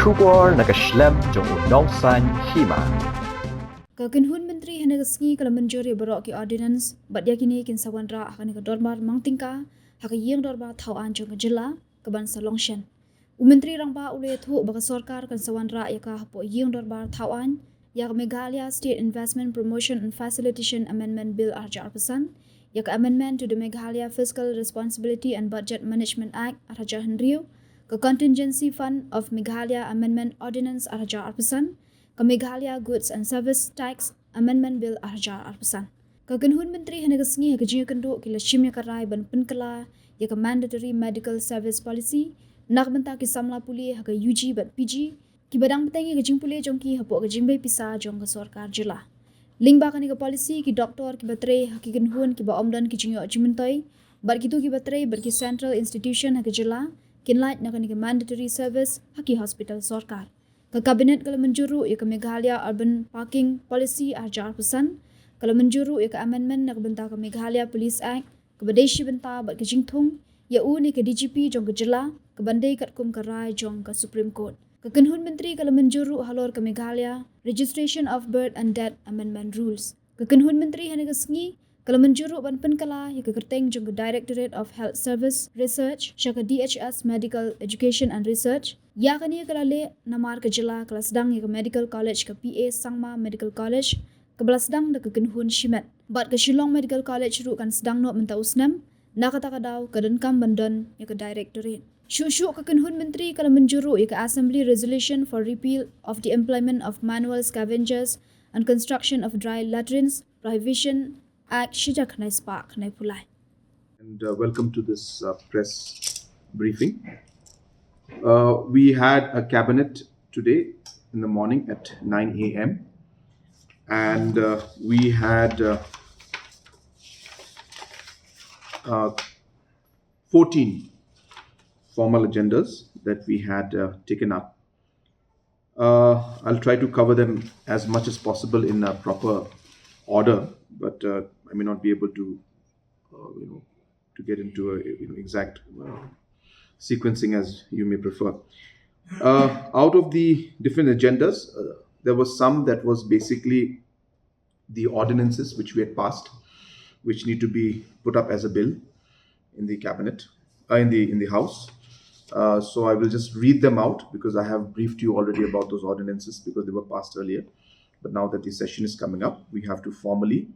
Shubor nakaslem jong unongsan Hima. Kynhun Myntri hanagasngi kala Mynjur barok ki Ordinance bat yakini kin sawanra akan Ingdorbar mangtingka haka Ingdorbar thawan jong jilla kaban salongshan. Myntri rangba ule thu baka sarkar kan sawanra yaka hapo Ingdorbar thawan yak Meghalaya State Investment Promotion and Facilitation Amendment Bill RJR pesan yak amendment to the Meghalaya Fiscal Responsibility and Budget Management Act RJR Henriu ke Contingency Fund of Meghalaya Amendment Ordinance RJR pesan ke Meghalaya Goods and Service Tax Amendment Bill RJR pesan ke Kynhun Myntri hanagasngi ke jinga kendo ki lashim yakarai ban penkala yak mandatory medical service policy nak benta ki samla puli haka UG ban PG ki badang betangi ke jing puli jongki hapo ke jingbai pisa jong ke sarkar jila lingba kani ke policy ki doktor ki batre haki Kynhun ki ba omdan ki jingyo jimentai bar kitu ki batre bar ki central institution haka jila kinlight nakani ke mandatory service haki hospital sarkar ke kabinet kala menjuru ya ke Meghalaya urban parking policy RJR pesan kala menjuru ya ke amendment nak benta ke Meghalaya Police Act ke badeshi benta bar ke jingthung ya ni ke DGP jong ke jila ke bandai kat kum ke rai jong ke Supreme Court ke Kynhun Myntri kala menjuru halor ke Meghalaya registration of birth and death amendment rules ke Kynhun Myntri hanagasngi kala menjuru ban penkala ya ke kerteng jong ke Directorate of Health Service Research syaka DHS Medical Education and Research ya kani kala le namar ke jila kala sedang ya ke Medical College ke PA Sangma Medical College ke belas sedang da ke Kynhun Shimet bat ke Shillong Medical College ru kan sedang no menta usnam nakata kadau ke denkam bandon ya ke Directorate Shushu ke Kynhun Myntri kala menjuru ya ke Assembly Resolution for Repeal of the Employment of Manual Scavengers and Construction of Dry Latrines Prohibition Act Shijak Nai Spark Nai Pulai. And welcome to this press briefing. We had a cabinet today in the morning at 9 a.m. and we had 14 formal agendas that we had taken up. I'll try to cover them as much as possible in a proper order, but I may not be able to, to get into a exact sequencing as you may prefer. Out of the different agendas, there was some that was basically the ordinances which we had passed, which need to be put up as a bill in the cabinet, in the house. So I will just read them out because I have briefed you already about those ordinances because they were passed earlier. But now that the session is coming up, we have to formally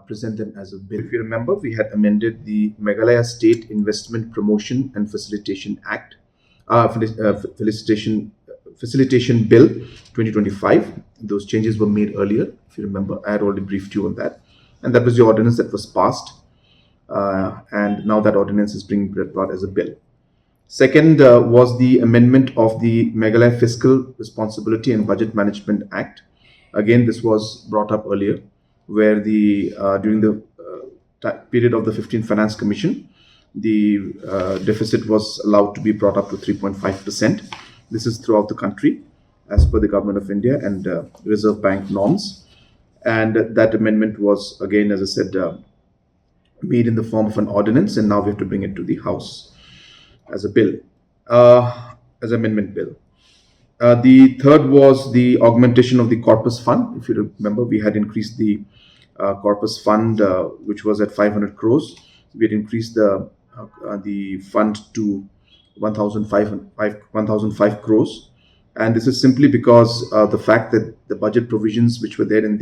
present them as a bill. If you remember, we had amended the Meghalaya State Investment Promotion and Facilitation Act, Facilitation Bill 2025. Those changes were made earlier. If you remember, I had already briefed you on that. And that was the ordinance that was passed. And now that ordinance is being brought as a bill. Second was the amendment of the Meghalaya Fiscal Responsibility and Budget Management Act. Again, this was brought up earlier, where during the period of the 15th Finance Commission, the deficit was allowed to be brought up to 3.5%. This is throughout the country, as per the Government of India and Reserve Bank norms. And that amendment was, again, as I said, made in the form of an ordinance, and now we have to bring it to the House as a bill, as amendment bill. The third was the augmentation of the corpus fund. If you remember, we had increased the corpus fund, which was at 500 crores. We had increased the fund to 1,005 crores. And this is simply because the fact that the budget provisions which were there in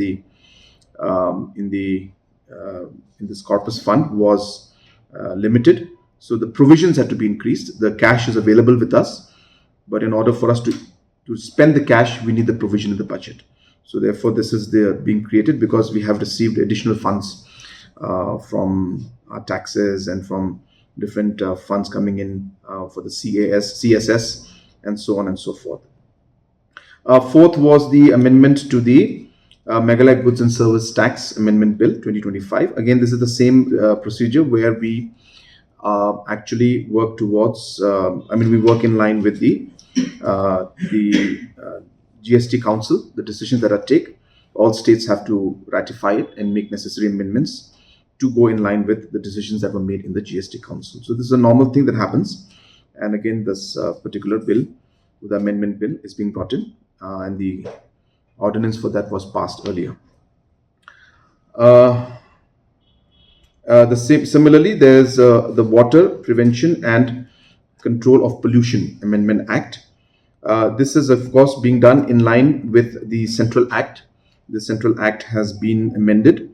this corpus fund was limited. So the provisions had to be increased. The cash is available with us, but in order for us to spend the cash, we need the provision in the budget. So therefore, this is being created because we have received additional funds from our taxes and from different funds coming in for the CSS, and so on and so forth. Fourth was the amendment to the Meghalaya Goods and Service Tax Amendment Bill 2025. Again, this is the same procedure where we actually work towards, we work in line with the GST Council, the decisions that are taken. All states have to ratify it and make necessary amendments to go in line with the decisions that were made in the GST Council. So this is a normal thing that happens. And again, this particular bill the amendment bill is being brought in, and the ordinance for that was passed earlier. Similarly, there's the Water Prevention and Control of Pollution Amendment Act. This is, of course, being done in line with the Central Act. The Central Act has been amended,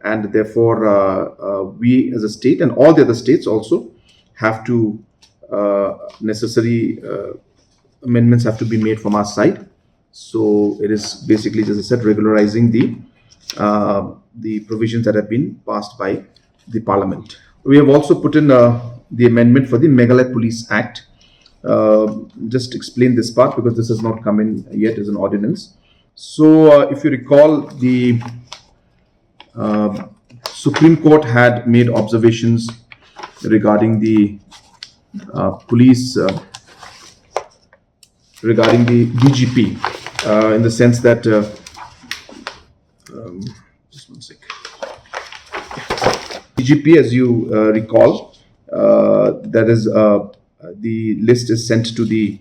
and therefore we as a state and all the other states also have to necessary amendments have to be made from our side. So it is basically, as I said, regularizing the provisions that have been passed by the Parliament. We have also put in the amendment for the Meghalaya Police Act. Just explain this part because this has not come in yet as an ordinance. So if you recall, the Supreme Court had made observations regarding the police, regarding the DGP, in the sense that just one sec. DGP, as you recall, that is the list is sent to the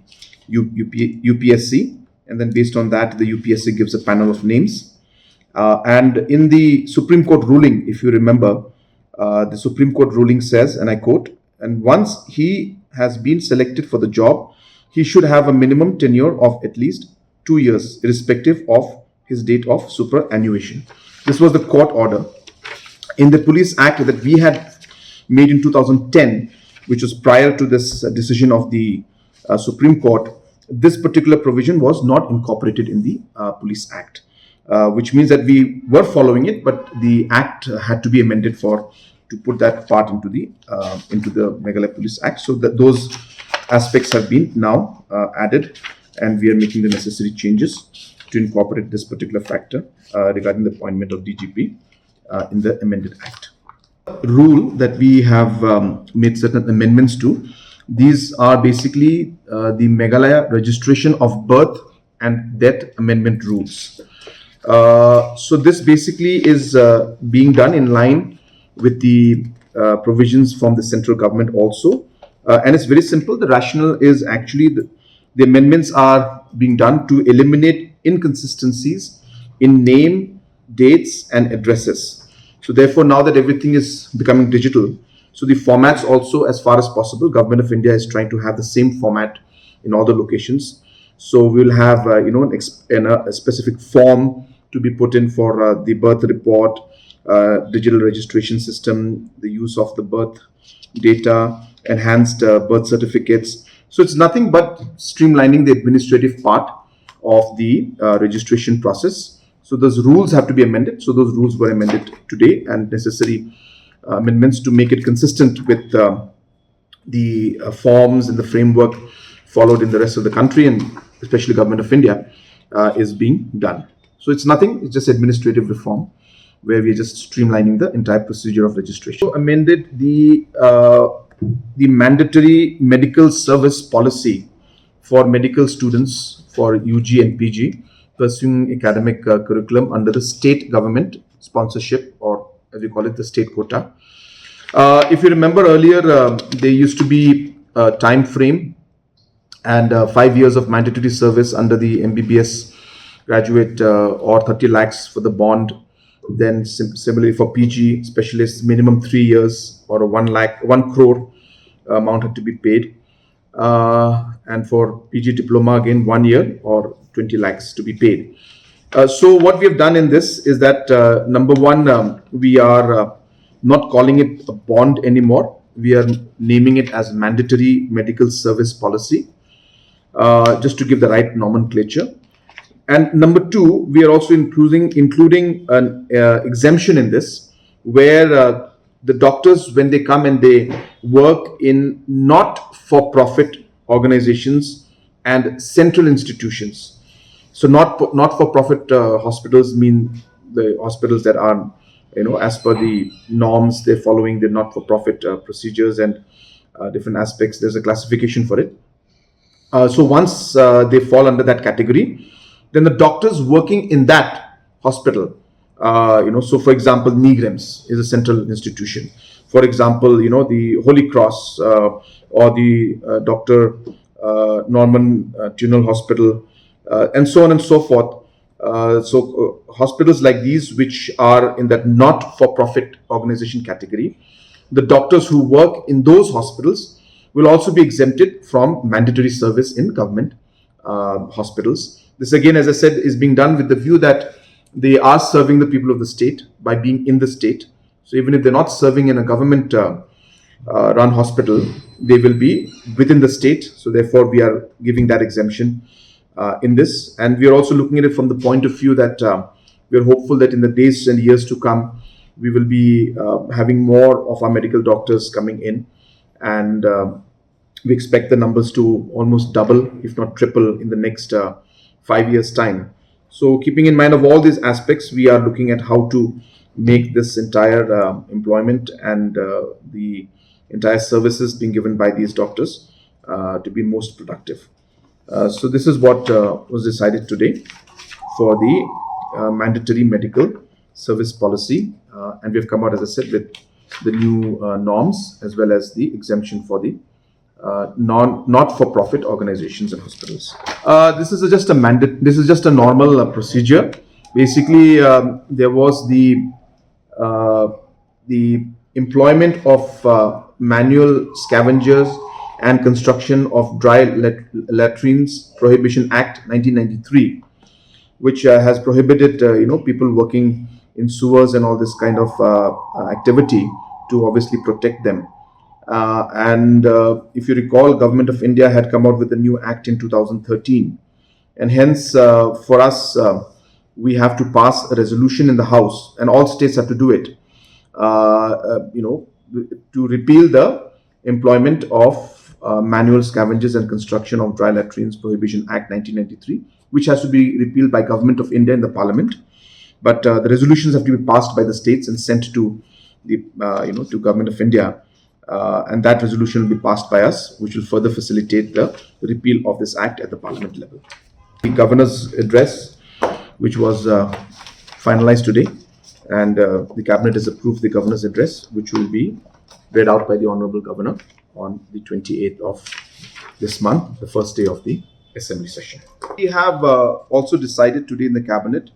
UPSC, and then based on that, the UPSC gives a panel of names. And in the Supreme Court ruling, if you remember, the Supreme Court ruling says, and I quote, "And once he has been selected for the job, he should have a minimum tenure of at least 2 years, irrespective of his date of superannuation." This was the court order. In the Police Act that we had made in 2010, which was prior to this decision of the Supreme Court, this particular provision was not incorporated in the Police Act, which means that we were following it, but the Act had to be amended to put that part into the Meghalaya Police Act. So that those aspects have been now added, and we are making the necessary changes to incorporate this particular factor regarding the appointment of DGP in the amended Act. Rule that we have made certain amendments to. These are basically the Meghalaya registration of birth and death amendment rules. So this basically is being done in line with the provisions from the central government also. And it's very simple. The rationale is actually the amendments are being done to eliminate inconsistencies in name, dates, and addresses. So therefore, now that everything is becoming digital, so the formats also, as far as possible, Government of India is trying to have the same format in all the locations. So we'll have a specific form to be put in for the birth report, digital registration system, the use of the birth data, enhanced birth certificates. So it's nothing but streamlining the administrative part of the registration process. So those rules have to be amended. So those rules were amended today, and necessary amendments to make it consistent with the forms and the framework followed in the rest of the country, and especially Government of India, is being done. So it's nothing, it's just administrative reform where we are just streamlining the entire procedure of registration. So amended the mandatory medical service policy for medical students for UG and PG pursuing academic curriculum under the state government sponsorship, or as we call it, the state quota. If you remember earlier, there used to be a time frame and 5 years of mandatory service under the MBBS graduate, or 30 lakhs for the bond. Then similarly for PG specialists, minimum 3 years or 1 crore amount had to be paid. And for PG diploma, again, 1 year or 20 lakhs to be paid. So what we have done in this is that, number one, we are not calling it a bond anymore. We are naming it as mandatory medical service policy, just to give the right nomenclature. And number two, we are also including an exemption in this, where the doctors, when they come and they work in not-for-profit organizations and central institutions. So not-for-profit hospitals mean the hospitals that are, as per the norms, they're following the not-for-profit procedures and different aspects. There's a classification for it. So once they fall under that category, then the doctors working in that hospital, so for example, Nigrems is a central institution. For example, the Holy Cross or the Dr. Norman Tunal Hospital, and so on and so forth. Hospitals like these, which are in that not-for-profit organization category, the doctors who work in those hospitals will also be exempted from mandatory service in government hospitals. This again, as I said, is being done with the view that they are serving the people of the state by being in the state. So even if they're not serving in a government run hospital, they will be within the state. So therefore, we are giving that exemption in this. And we are also looking at it from the point of view that we are hopeful that in the days and years to come, we will be having more of our medical doctors coming in. And we expect the numbers to almost double, if not triple, in the next 5 years' time. So keeping in mind of all these aspects, we are looking at how to make this entire employment and the entire services being given by these doctors to be most productive. So this is what was decided today for the mandatory medical service policy, and we've come out, as I said, with the new norms as well as the exemption for the not-for-profit organizations and hospitals. This is just a mandate. This is just a normal procedure. Basically, there was the employment of manual scavengers and construction of dry latrines Prohibition Act 1993, which has prohibited people working in sewers and all this kind of activity to obviously protect them. And if you recall, Government of India had come out with a new act in 2013, and hence for us we have to pass a resolution in the House, and all states have to do it, to repeal the employment of manual scavengers and construction of dry latrines Prohibition Act 1993, which has to be repealed by Government of India in the Parliament. But the resolutions have to be passed by the states and sent to the to Government of India, and that resolution will be passed by us, which will further facilitate the repeal of this act at the Parliament level. The Governor's address, which was finalized today, and the Cabinet has approved the Governor's address, which will be read out by the Honorable Governor on the 28th of this month, the first day of the Assembly session. We have also decided today in the Cabinet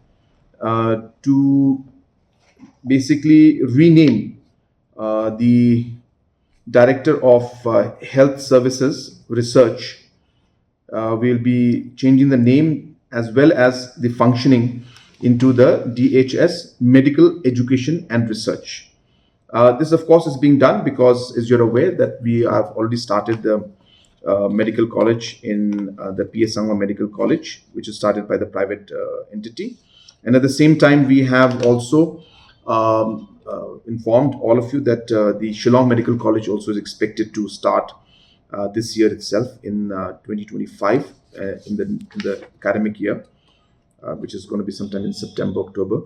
to basically rename the Director of Health Services Research. We'll be changing the name as well as the functioning into the DHS Medical Education and Research. This, of course, is being done because, as you're aware, that we have already started the medical college in the PS Sangma Medical College, which is started by the private entity. And at the same time, we have also informed all of you that the Shillong Medical College also is expected to start this year itself in 2025 in the academic year, which is going to be sometime in September, October.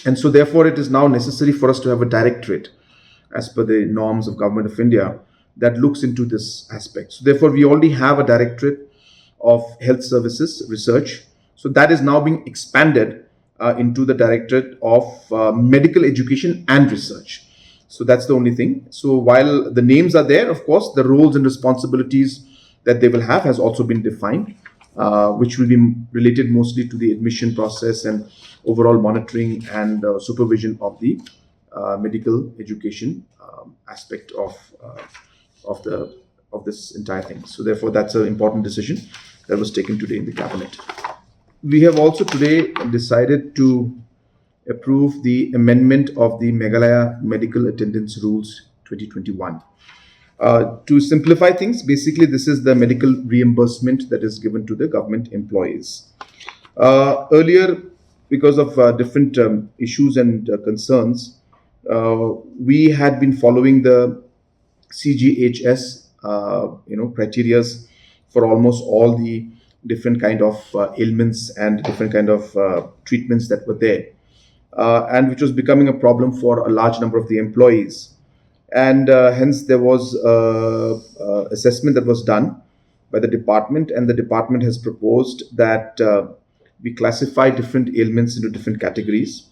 And so therefore it is now necessary for us to have a directorate as per the norms of Government of India that looks into this aspect. So therefore we already have a directorate of health services research. So that is now being expanded into the Directorate of Medical Education and Research. So that's the only thing. So while the names are there, of course, the roles and responsibilities that they will have has also been defined, which will be related mostly to the admission process and overall monitoring and supervision of the medical education aspect of this entire thing. So therefore, that's an important decision that was taken today in the Cabinet. We have also today decided to approve the amendment of the Meghalaya Medical Attendance Rules 2021. To simplify things, basically this is the medical reimbursement that is given to the government employees. Earlier, because of different issues and concerns, we had been following the CGHS criteria for almost all the different kind of ailments and different kind of treatments that were there, and which was becoming a problem for a large number of the employees. And hence there was assessment that was done by the department, and the department has proposed that we classify different ailments into different categories.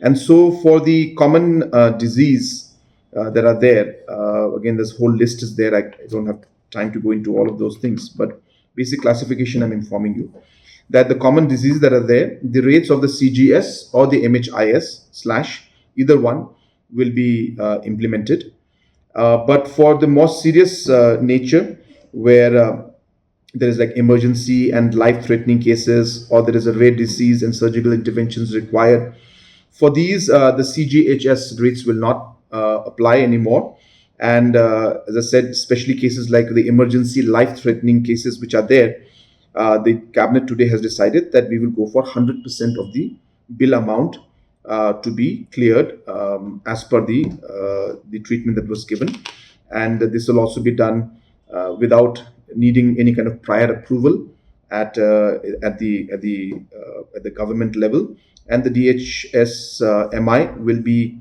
And so for the common disease that are there, again, this whole list is there. I don't have time to go into all of those things, but basic classification I'm informing you that the common diseases that are there, the rates of the CGS or the MHIS slash either one will be implemented. But for the more serious nature, where there is like emergency and life-threatening cases, or there is a rare disease and surgical interventions required, for these, the CGHS rates will not apply anymore. And as I said, especially cases like the emergency life-threatening cases which are there, the cabinet today has decided that we will go for 100% of the bill amount to be cleared as per the treatment that was given, and this will also be done without needing any kind of prior approval at the government level, and the DHS MI will be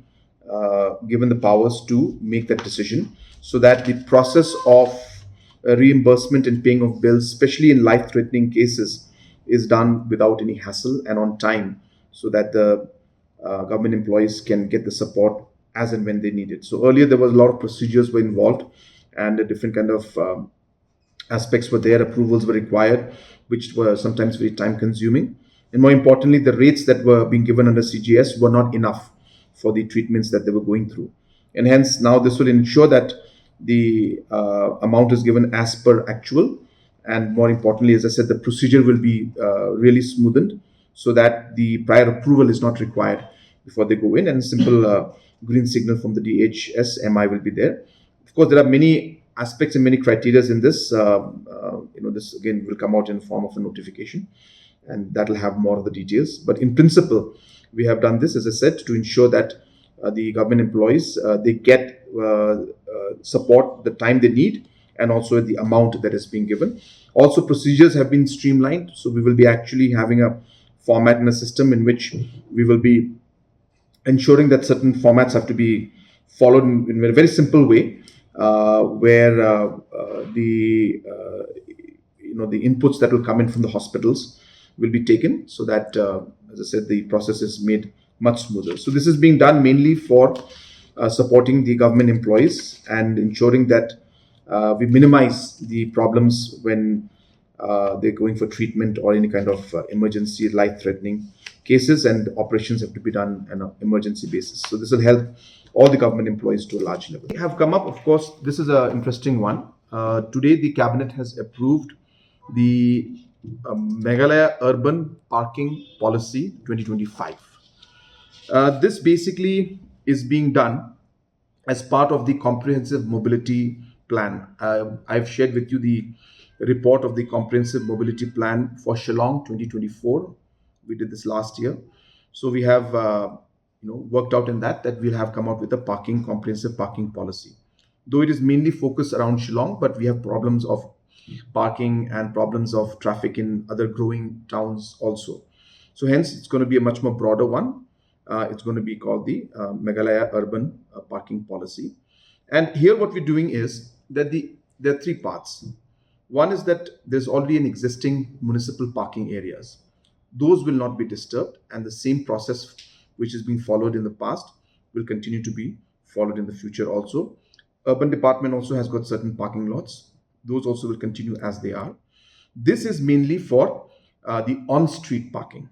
given the powers to make that decision, so that the process of reimbursement and paying of bills, especially in life-threatening cases, is done without any hassle and on time, so that the government employees can get the support as and when they need it. So earlier there was a lot of procedures were involved, and a different kind of aspects were there, approvals were required, which were sometimes very time consuming. And more importantly, the rates that were being given under CGS were not enough for the treatments that they were going through. And hence now this will ensure that the amount is given as per actual, and more importantly, as I said, the procedure will be really smoothened, so that the prior approval is not required before they go in, and a simple green signal from the DHS MI will be there. Of course, there are many aspects and many criteria in this. This again will come out in the form of a notification, and that will have more of the details. But in principle, we have done this, as I said, to ensure that the government employees they get support the time they need, and also the amount that is being given. Also, procedures have been streamlined, so we will be actually having a format and a system in which we will be ensuring that certain formats have to be followed in a very simple way, where the inputs that will come in from the hospitals will be taken, so that as I said, the process is made much smoother. So this is being done mainly for supporting the government employees and ensuring that we minimize the problems when they're going for treatment or any kind of emergency life-threatening cases, and operations have to be done on an emergency basis. So this will help all the government employees to a large level. We have come up, of course, this is an interesting one. Today, the cabinet has approved the Meghalaya Urban Parking Policy 2025. This basically is being done as part of the comprehensive mobility plan. I've shared with you the report of the comprehensive mobility plan for Shillong 2024. We did this last year. So we have worked out in that we'll have come out with a comprehensive parking policy. Though it is mainly focused around Shillong, but we have problems of parking and problems of traffic in other growing towns also. So hence, it's going to be a much more broader one. It's going to be called the Meghalaya Urban Parking Policy. And here what we're doing is that there are three parts. One is that there's already an existing municipal parking areas. Those will not be disturbed, and the same process which is being followed in the past will continue to be followed in the future also. Urban Department also has got certain parking lots. Those also will continue as they are. This is mainly for the on-street parking.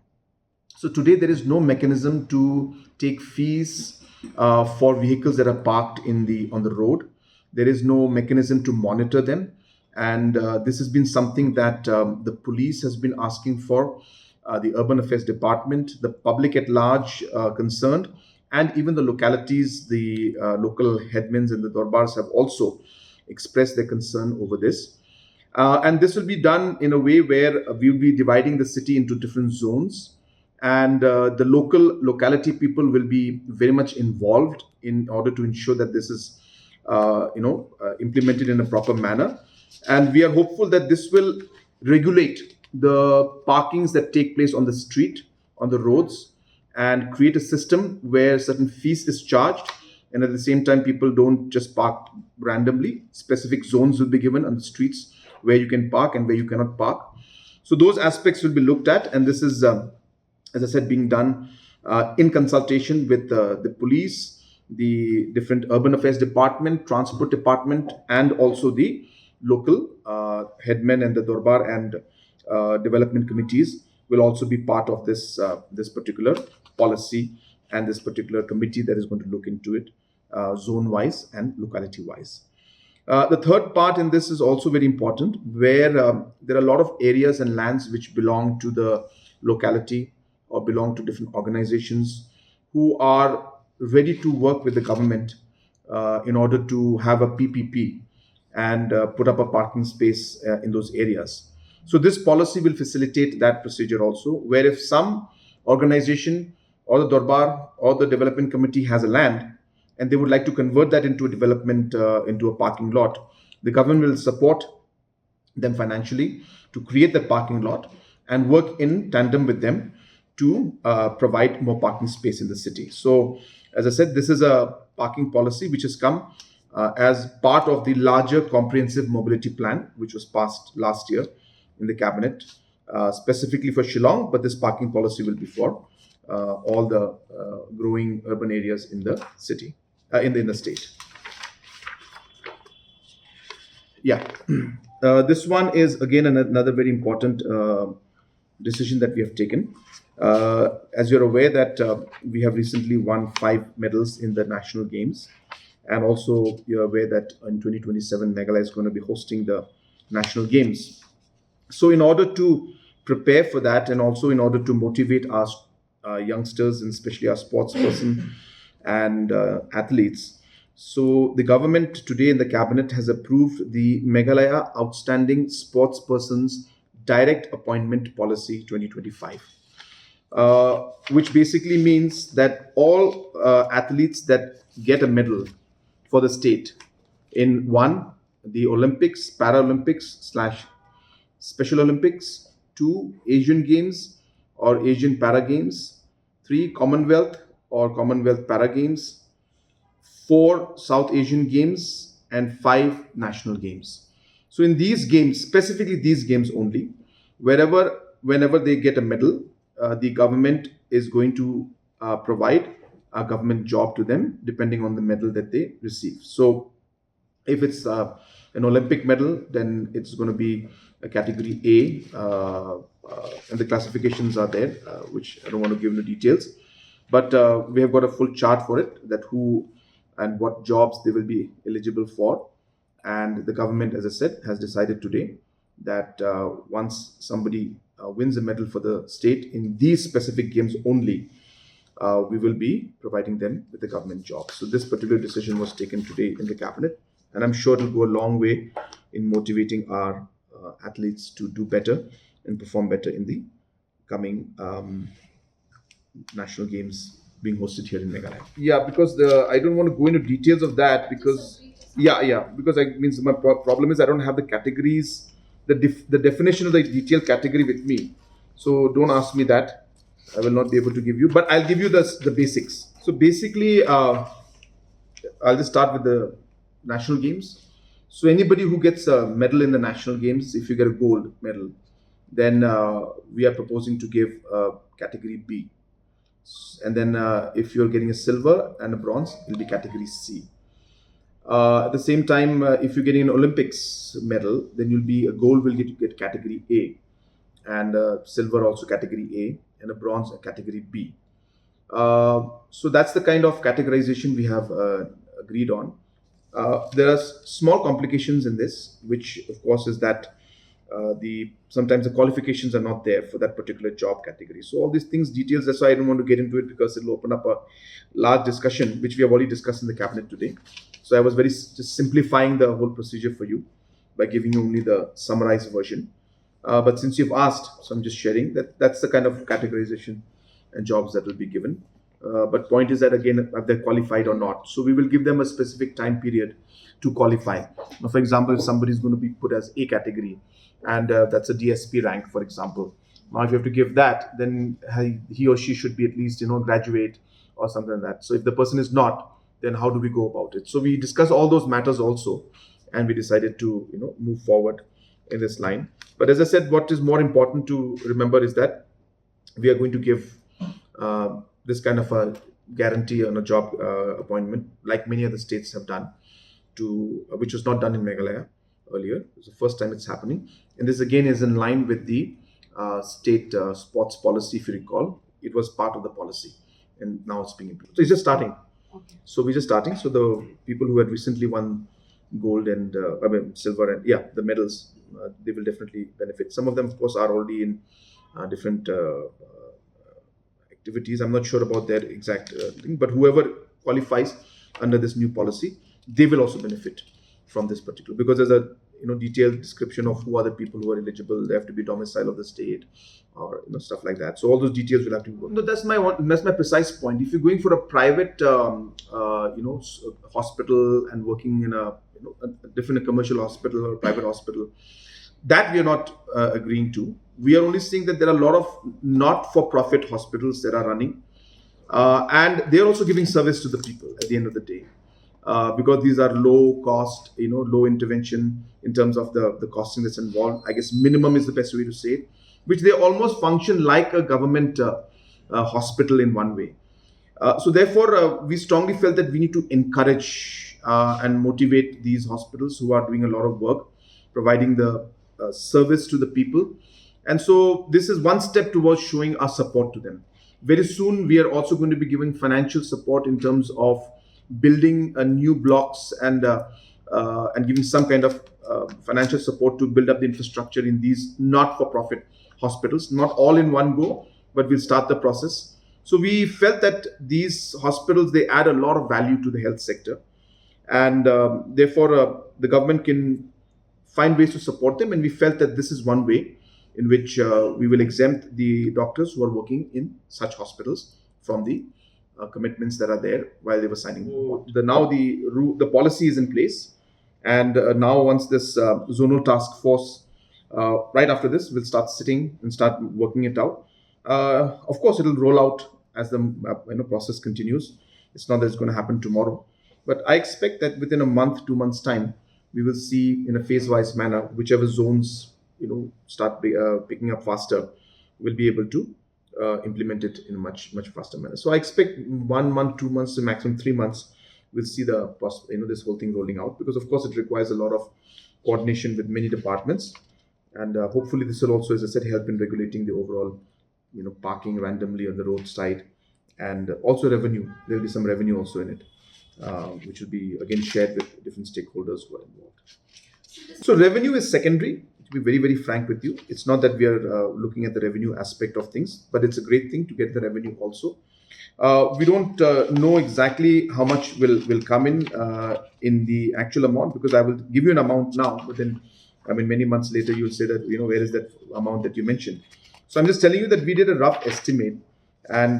So today there is no mechanism to take fees for vehicles that are parked on the road. There is no mechanism to monitor them, and this has been something that the police has been asking for, the Urban Affairs Department, the public at large concerned, and even the localities, the local headmen and the Darbars have also expressed their concern over this. And this will be done in a way where we will be dividing the city into different zones, and the locality people will be very much involved in order to ensure that this is implemented in a proper manner. And we are hopeful that this will regulate the parkings that take place on the street, on the roads, and create a system where certain fees is charged, and at the same time people don't just park randomly. Specific zones will be given on the streets where you can park and where you cannot park. So those aspects will be looked at, and this is as I said, being done in consultation with the police, the different Urban Affairs Department, Transport Department, and also the local headmen and the Dorbar and development committees will also be part of this particular policy and this particular committee that is going to look into it zone wise and locality wise. The third part in this is also very important, where there are a lot of areas and lands which belong to the locality or belong to different organizations who are ready to work with the government in order to have a PPP and put up a parking space in those areas. So this policy will facilitate that procedure also, where if some organization or the Dorbar or the development committee has a land and they would like to convert that into a development, into a parking lot, the government will support them financially to create that parking lot and work in tandem with them to provide more parking space in the city. So, as I said, this is a parking policy which has come as part of the larger comprehensive mobility plan, which was passed last year in the cabinet, specifically for Shillong, but this parking policy will be for all the growing urban areas in the city, in the state. Yeah, this one is again another very important decision that we have taken. As you're aware that we have recently won 5 medals in the national games, and also you're aware that in 2027 Meghalaya is going to be hosting the national games. So in order to prepare for that, and also in order to motivate our youngsters and especially our sports person and athletes, so the government today in the cabinet has approved the Meghalaya Outstanding Sports Persons Direct Appointment Policy 2025, which basically means that all athletes that get a medal for the state in the Olympics, Paralympics / Special Olympics, 2 Asian Games or Asian Para Games, 3 Commonwealth or Commonwealth Para Games, 4 South Asian Games, and 5 National Games. So in these games, specifically these games only, whenever they get a medal, the government is going to provide a government job to them depending on the medal that they receive. So if it's an Olympic medal, then it's going to be a category A, and the classifications are there, which I don't want to give you the details, but we have got a full chart for it, that who and what jobs they will be eligible for. And the government, as I said, has decided today that once somebody wins a medal for the state in these specific games only, we will be providing them with a government job. So this particular decision was taken today in the cabinet, and I'm sure it will go a long way in motivating our athletes to do better and perform better in the coming national games being hosted here in Meghalaya. Yeah, because I don't want to go into details of that because because means my problem is I don't have the categories, the definition of the detailed category with me. So don't ask me that. I will not be able to give you, but I'll give you the basics. So basically, I'll just start with the national games. So anybody who gets a medal in the national games, if you get a gold medal, then we are proposing to give category B. And then if you're getting a silver and a bronze, it'll be category C. At the same time, if you're getting an Olympics medal, then a gold will get category A, and silver also category A, and a bronze category B. So that's the kind of categorization we have agreed on. There are small complications in this, which of course is that sometimes the qualifications are not there for that particular job category. So all these things, details, that's why I don't want to get into it, because it'll open up a large discussion, which we have already discussed in the cabinet today. So I was just simplifying the whole procedure for you by giving you only the summarized version. But since you've asked, so I'm just sharing that's the kind of categorization and jobs that will be given. But point is that, again, if they're qualified or not. So we will give them a specific time period to qualify. Now, for example, if somebody is going to be put as A category, and that's a DSP rank, for example. Now, if you have to give that, then he or she should be at least, graduate or something like that. So if the person is not, then how do we go about it? So we discuss all those matters also, and we decided to, move forward in this line. But as I said, what is more important to remember is that we are going to give this kind of a guarantee on a job appointment, like many other states have done, which was not done in Meghalaya. earlier. It's the first time it's happening. And this again is in line with the state sports policy, if you recall. It was part of the policy and now it's being implemented. So it's just starting. Okay. So we're just starting. So the people who had recently won gold and silver and the medals, they will definitely benefit. Some of them, of course, are already in different activities. I'm not sure about their exact thing, but whoever qualifies under this new policy, they will also benefit from this particular, because there's a detailed description of who are the people who are eligible. They have to be domicile of the state, or stuff like that. So all those details will have to be worked. No, that's my precise point. If you're going for a private hospital and working in a different commercial hospital or private hospital, that we are not agreeing to. We are only saying that there are a lot of not-for-profit hospitals that are running, and they're also giving service to the people at the end of the day. Because these are low cost, low intervention in terms of the costing that's involved. I guess minimum is the best way to say it, which they almost function like a government hospital in one way. So therefore, we strongly felt that we need to encourage and motivate these hospitals who are doing a lot of work, providing the service to the people. And so this is one step towards showing our support to them. Very soon, we are also going to be giving financial support in terms of building new blocks and giving some kind of financial support to build up the infrastructure in these not-for-profit hospitals. Not all in one go, but we'll start the process. So we felt that these hospitals, they add a lot of value to the health sector, and therefore the government can find ways to support them. And we felt that this is one way in which we will exempt the doctors who are working in such hospitals from the commitments that are there while they were signing. Now the policy is in place, and now once this zonal task force, right after this, will start sitting and start working it out. Of course, it will roll out as the process continues. It's not that it's going to happen tomorrow, but I expect that within a month, 2 months' time, we will see in a phase-wise manner whichever zones start picking up faster, will be able to implement it in a much faster manner. So I expect 1 month, 2 months, to maximum 3 months, we'll see this whole thing rolling out, because of course it requires a lot of coordination with many departments, and hopefully this will also, as I said, help in regulating the overall parking randomly on the roadside, and also revenue. There will be some revenue also in it, which will be again shared with different stakeholders who are involved. So revenue is secondary. To be very, very frank with you, it's not that we are looking at the revenue aspect of things, but it's a great thing to get the revenue also. We don't know exactly how much will come in the actual amount, because I will give you an amount now, but then many months later you'll say that where is that amount that you mentioned. So I'm just telling you that we did a rough estimate, and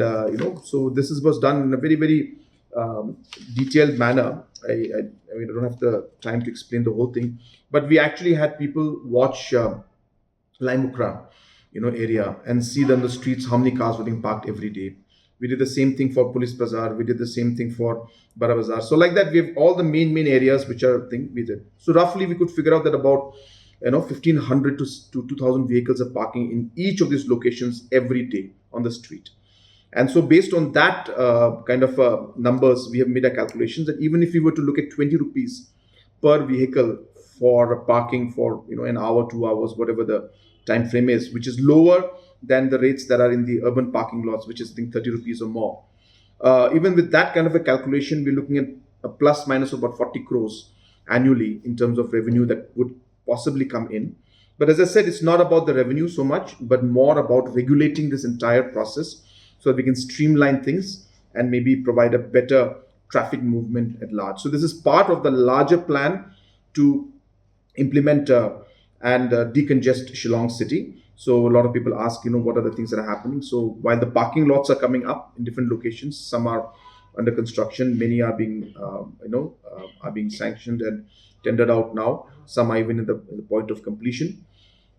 so this was done in a very, very detailed manner. I don't have the time to explain the whole thing, but we actually had people watch Laimukra, area, and see on the streets how many cars were being parked every day. We did the same thing for Police Bazaar. We did the same thing for Bara Bazaar. So like that, we have all the main areas which are thing we did. So roughly, we could figure out that about 1,500 to 2,000 vehicles are parking in each of these locations every day on the street. And so based on that kind of numbers, we have made a calculation that even if we were to look at 20 rupees per vehicle for parking for an hour, 2 hours, whatever the time frame is, which is lower than the rates that are in the urban parking lots, which is I think 30 rupees or more. Even with that kind of a calculation, we're looking at a plus minus of about 40 crores annually in terms of revenue that would possibly come in. But as I said, it's not about the revenue so much, but more about regulating this entire process, so that we can streamline things and maybe provide a better traffic movement at large. So this is part of the larger plan to implement and decongest Shillong city. So a lot of people ask, what are the things that are happening? So while the parking lots are coming up in different locations, some are under construction, many are being, are being sanctioned and tendered out now. Some are even in the point of completion.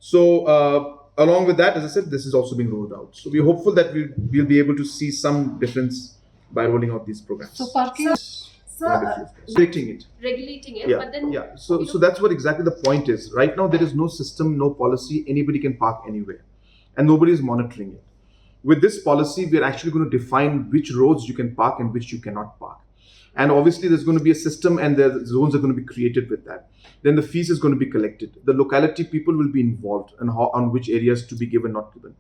So along with that, as I said, this is also being rolled out. So we're hopeful that we'll be able to see some difference by rolling out these programs. So parking, regulating it. yeah. But then So that's what exactly the point is. Right now, there is no system, no policy. Anybody can park anywhere, and nobody is monitoring it. With this policy, we're actually going to define which roads you can park and which you cannot park. And obviously there's going to be a system and the zones are going to be created with that. Then the fees is going to be collected. The locality people will be involved and on which areas to be given, not given.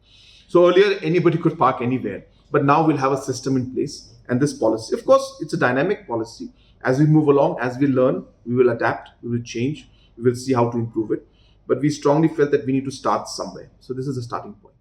So earlier anybody could park anywhere, but now we'll have a system in place. And this policy, of course, it's a dynamic policy. As we move along, as we learn, we will adapt, we will change, we will see how to improve it. But we strongly felt that we need to start somewhere. So this is a starting point.